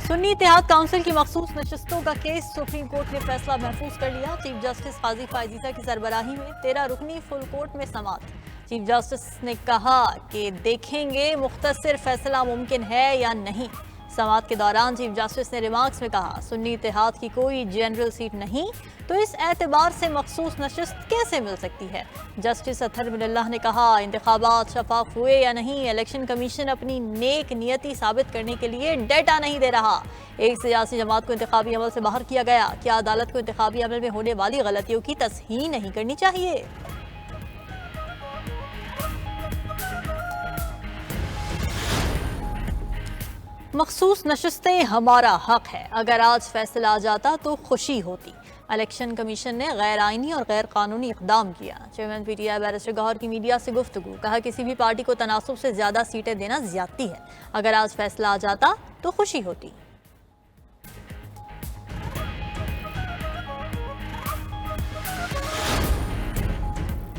सुन्नी इत्तेहाद council की मखसूस नशस्तों का केस सुप्रीम कोर्ट ने फैसला महफूज कर लिया। चीफ जस्टिस काजी फायजीसा की सरबराही में 13 रुकनी फुल कोर्ट में समाअत। चीफ जस्टिस ने कहा कि देखेंगे मुख्तसर फैसला मुमकिन है या नहीं। समाअत के दौरान चीफ जस्टिस ने रिमार्क्स में कहा, सुन्नी इत्तेहाद की कोई जनरल सीट नहीं, तो इस एतबार से मखसूस नशस्त कैसे मिल सकती है। जस्टिस अतहर बिनल्लाह ने कहा, इंतखाबात शफाफ हुए या नहीं, इलेक्शन कमीशन अपनी नेक नियति साबित करने के लिए डेटा नहीं दे रहा। एक सियासी जमात को इंतखाबी अमल से बाहर किया गया। क्या अदालत को इंतखाबी अमल में होने वाली गलतियों की तस्हीह नहीं करनी चाहिए। मखसूस नशस्तें हमारा हक है, अगर आज फैसला आ जाता तो खुशी होती। इलेक्शन कमीशन ने गैर आइनी और गैर कानूनी इकदाम किया। चेयरमैन पीटीआई बैरिस्टर गौहर की मीडिया से गुफ्तगू, कहा किसी भी पार्टी को तनासुब से ज्यादा सीटें देना ज्यादती है, अगर आज फैसला आ जाता तो खुशी होती।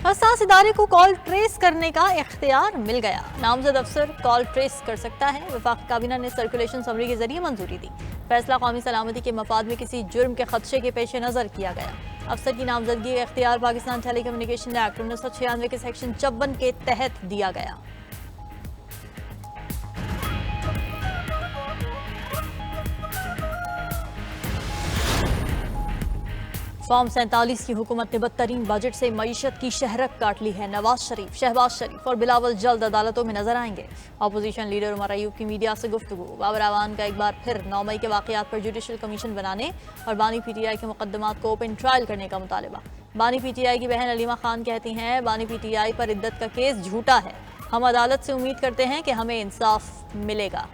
हसास इदारे को कॉल ट्रेस करने का इख्तियार मिल गया। नामजद अफसर कॉल ट्रेस कर सकता है। वफाकी काबीना ने सर्कुलेशन समरी के जरिए मंजूरी दी। फैसला कौमी सलामती के मफाद में किसी जुर्म के खदशे के पेश नजर किया गया। अफसर की नामजदगी का इख्तियार पाकिस्तान टेलीकम्युनिकेशन एक्ट 1996 के सेक्शन 54 के तहत दिया गया। फॉर्म 47 की हुकूमत ने बदतरीन बजट से मईशत की शहरक काट ली है। नवाज शरीफ, शहबाज शरीफ और बिलावल जल्द अदालतों में नजर आएंगे। अपोजिशन लीडर उमर अयूब की मीडिया से गुफ्तगू, बाबर आवान का एक बार फिर 9 मई के वाकयात पर जुडिशल कमीशन बनाने और बानी पीटीआई के मुकदमात को ओपन ट्रायल करने का मुतालबा। बानी पीटीआई की बहन अलीमा खान कहती हैं, बानी पीटीआई पर इद्दत का केस झूठा है, हम अदालत से उम्मीद करते हैं कि हमें इंसाफ मिलेगा।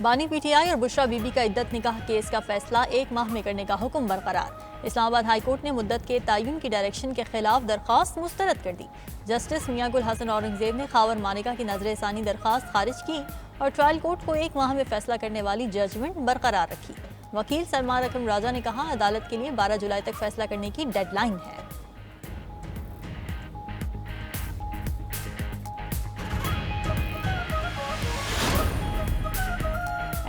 बानी पीटीआई और बुशरा बीबी का इद्दत निकाह केस का फैसला 1 माह में करने का हुक्म बरकरार। इस्लामाबाद हाई कोर्ट ने मुद्दत के तयन की डायरेक्शन के खिलाफ दरख्वास्त मुस्तरद कर दी। जस्टिस मियां गुल हसन औरंगजेब ने खावर मानिका की नजरसानी दरख्वास्त खारिज की और ट्रायल कोर्ट को 1 माह में फैसला करने वाली जजमेंट बरकरार रखी। वकील सलमान अकरम राजा ने कहा, अदालत के लिए 12 जुलाई तक फैसला करने की डेडलाइन है।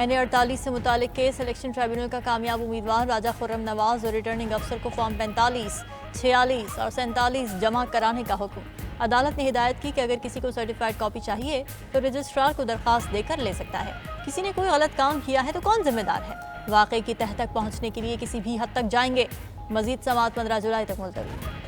NA 48 से मुतालिक केस इलेक्शन ट्राइब्यूनल का कामयाब उम्मीदवार राजा खुर्रम नवाज और रिटर्निंग अफसर को फॉर्म 45, 46 और 47 जमा कराने का हुक्म। अदालत ने हिदायत की कि अगर किसी को सर्टिफाइड कॉपी चाहिए तो रजिस्ट्रार को दरखास्त देकर ले सकता है। किसी ने कोई गलत काम किया है तो कौन जिम्मेदार है। वाकई की तह तक पहुँचने के लिए किसी भी हद तक जाएंगे। मजीद समाअत 15 जुलाई तक मुलतवी।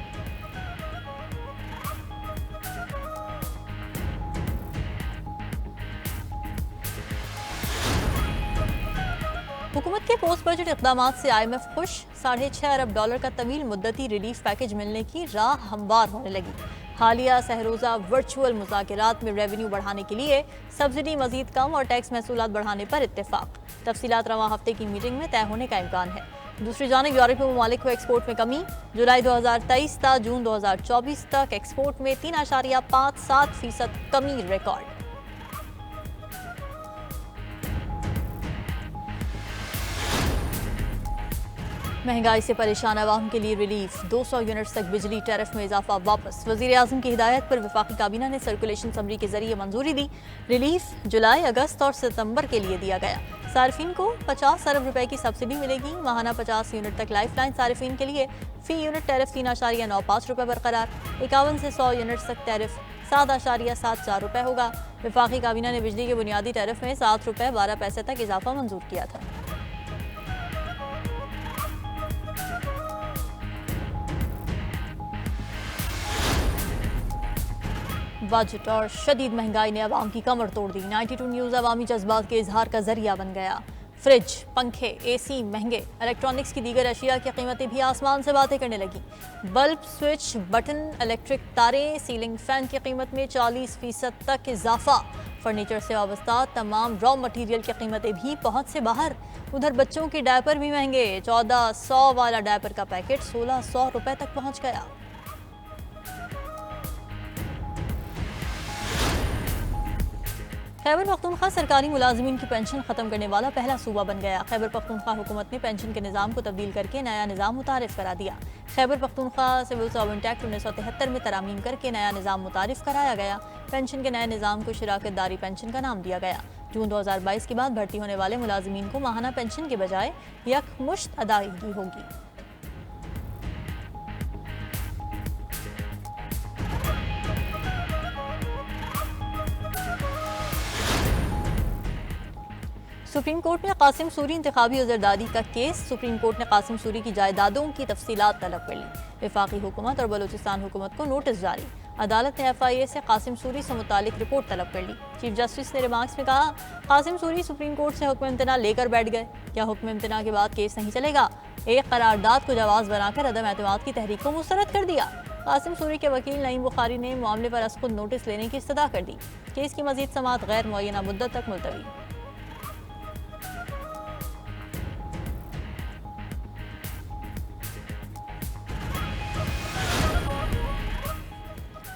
हुकूमत के पोस्ट बजट इक़दाम से IMF खुश। $6.5 अरब का तवील मुद्दती रिलीफ पैकेज मिलने की राह हमवार होने लगी। हालिया सहरोजा वर्चुअल मुज़ाकरात में रेवेन्यू बढ़ाने के लिए सब्सिडी मजीद कम और टैक्स महसूलात बढ़ाने पर इत्तेफाक। तफसीलात रवां हफ्ते की मीटिंग में तय होने का इम्कान है। दूसरी जानिब यूरोपीय ममालिक को एक्सपोर्ट में कमी। जुलाई 2023 तक जून 2024 तक एक्सपोर्ट में 3.57% कमी रिकॉर्ड। महंगाई से परेशान आवाम के लिए रिलीफ। 200 यूनिट्स तक बिजली टैरिफ में इजाफा वापस। वज़ीर आज़म की हिदायत पर वफाकी काबीना ने सर्कुलेशन समरी के जरिए मंजूरी दी। रिलीफ जुलाई, अगस्त और सितंबर के लिए दिया गया। सार्फिन को 50 अरब रुपए की सब्सिडी मिलेगी। माहाना 50 यूनिट तक लाइफ लाइन सार्फिन के लिए फी यूनिट टैरिफ 3.95 रुपए बरकरार। 51 से 100 यूनिट्स तक टैरिफ 7.74 रुपए होगा। वफाकी काबीना ने बिजली के बुनियादी टैरिफ में 7 रुपए 12 पैसे तक इजाफा मंजूर किया था। बजट और शदीद महंगाई ने अवाम की कमर तोड़ दी। 92 न्यूज़ अवामी जज्बात के इजहार का जरिया बन गया। फ्रिज, पंखे, AC महंगे। इलेक्ट्रॉनिक्स की दीगर अशिया की कीमतें भी आसमान से बातें करने लगी। बल्ब, स्विच, बटन, इलेक्ट्रिक तारें, सीलिंग फैन की कीमत में 40% तक इजाफा। फर्नीचर से वाबस्ता तमाम रॉ मटीरियल की कीमतें भी पहुंच से बाहर। उधर बच्चों के डायपर भी महंगे। 1400 वाला डायपर का पैकेट 1600 रुपए तक पहुंच गया। खैबर पख्तूनख्वा सरकारी मुलाजिमीन की पेंशन खत्म करने वाला पहला सूबा बन गया। खैबर पख्तूनख्वा हुकूमत ने पेंशन के निज़ाम को तब्दील करके नया निज़ाम मुतारिफ करा दिया। Khyber Pakhtunkhwa civil servant act 1973 में तरमीम करके नया निज़ाम मुतारिफ कराया गया। पेंशन के नए निज़ाम को शराकत दारी पेंशन का नाम दिया गया। जून 2022 के बाद भर्ती होने वाले मुलाजिमीन को माहाना पेंशन के बजाय यकमुश्त अदायगी होगी। सुप्रीम कोर्ट में कासिम सूरी इंतखाबी अजरदारी का केस। सुप्रीम कोर्ट ने कासिम सूरी की जायदादों की तफसीलात तलब कर ली। वफाकी हुकूमत और बलूचिस्तान हुकूमत को नोटिस जारी। अदालत ने FIA से कासिम सूरी से मुतालिक रिपोर्ट तलब कर ली। चीफ जस्टिस ने रिमार्क्स में कहा, कासिम सूरी सुप्रीम कोर्ट से हुक्म इम्तना लेकर बैठ गए। क्या हुक्म इम्तना के बाद केस नहीं चलेगा? एक करारदाद को जवाब बनाकर अदम एतमाद की तहरीक को मुस्तरद कर दिया। कासिम सूरी के वकील नईम बुखारी ने मामले पर अस खुद नोटिस लेने की इस्तदा कर दी। केस की मजीद समाअत गैर मुअय्यना मुद्दत तक मुलतवी।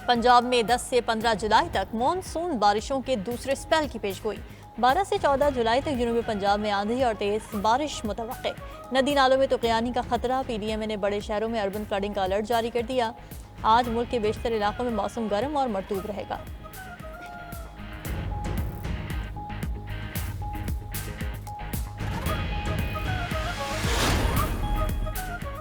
पंजाब में 10 से 15 जुलाई तक मॉनसून बारिशों के दूसरे स्पेल की पेशगोई। 12 से 14 जुलाई तक जनूबी पंजाब में आंधी और तेज बारिश मुतवक्के। नदी नालों में तुक़यानी का खतरा। PDMA ने बड़े शहरों में अर्बन फ्लडिंग का अलर्ट जारी कर दिया। आज मुल्क के बेशतर इलाकों में मौसम गर्म और मरतूब रहेगा।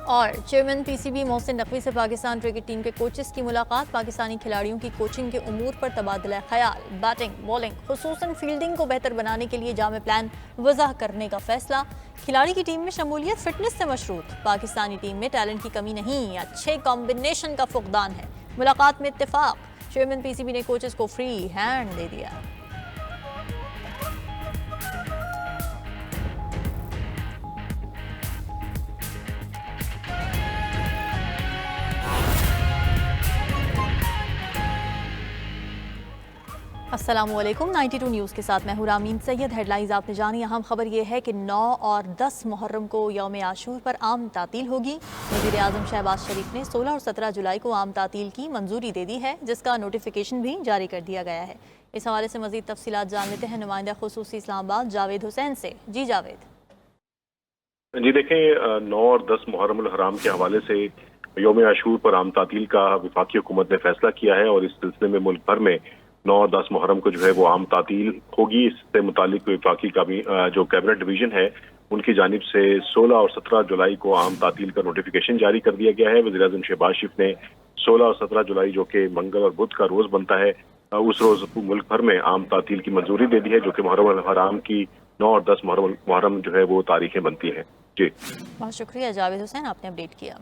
और चेयरमैन PCB मोहसिन नकवी से पाकिस्तान क्रिकेट टीम के कोचेस की मुलाकात। पाकिस्तानी खिलाड़ियों की कोचिंग के उमूर पर तबादला ख्याल। बैटिंग, बॉलिंग, खुसूसन फील्डिंग को बेहतर बनाने के लिए जामे प्लान वज़ाह करने का फैसला। खिलाड़ी की टीम में शमूलियत फिटनेस से मशरूत। पाकिस्तानी टीम में टैलेंट की कमी नहीं, अच्छे कॉम्बिनेशन का फुकदान है। मुलाकात में इत्तेफाक। चेयरमैन PCB ने कोचेस को फ्री हैंड दे दिया। अस्सलामुअलैकुम। 92 न्यूज़ के साथ मैं हूं रामीन सैयद। हेडलाइंस आपने जानी। अहम खबर यह है कि 9 और 10 मुहर्रम को यौम आशूर पर आम तातील होगी। वज़ीर आज़म शहबाज शरीफ ने 16 और 17 जुलाई को आम तातील की मंजूरी दे दी है, जिसका नोटिफिकेशन भी जारी कर दिया गया है। इस हवाले से मज़ीद तफसीलात जान लेते हैं नुमाइंदा खुसूसी इस्लामाबाद जावेद हुसैन से। जी जावेद। जी देखें, 9 और 10 मुहर्रम हराम के हवाले से यौम आशूर पर आम तातील का वफाकी हुकूमत ने फैसला किया है और इस सिलसिले में मुल्क भर में 9 और 10 मुहर्रम को जो है वो आम तातील होगी। इससे मुतालिक वफाकी का भी जो कैबिनेट डिवीजन है उनकी जानिब से 16 और 17 जुलाई को आम तातील का नोटिफिकेशन जारी कर दिया गया है। वज़ीर आज़म शहबाज शरीफ ने 16 और 17 जुलाई जो कि मंगल और बुध का रोज बनता है, उस रोज मुल्क भर में आम तातील की मंजूरी दे दी है, जो कि मुहर्रम हराम की 9 और 10 मुहर्रम जो है वो तारीखें बनती हैं। जी बहुत शुक्रिया जावेद हुसैन, आपने अपडेट किया।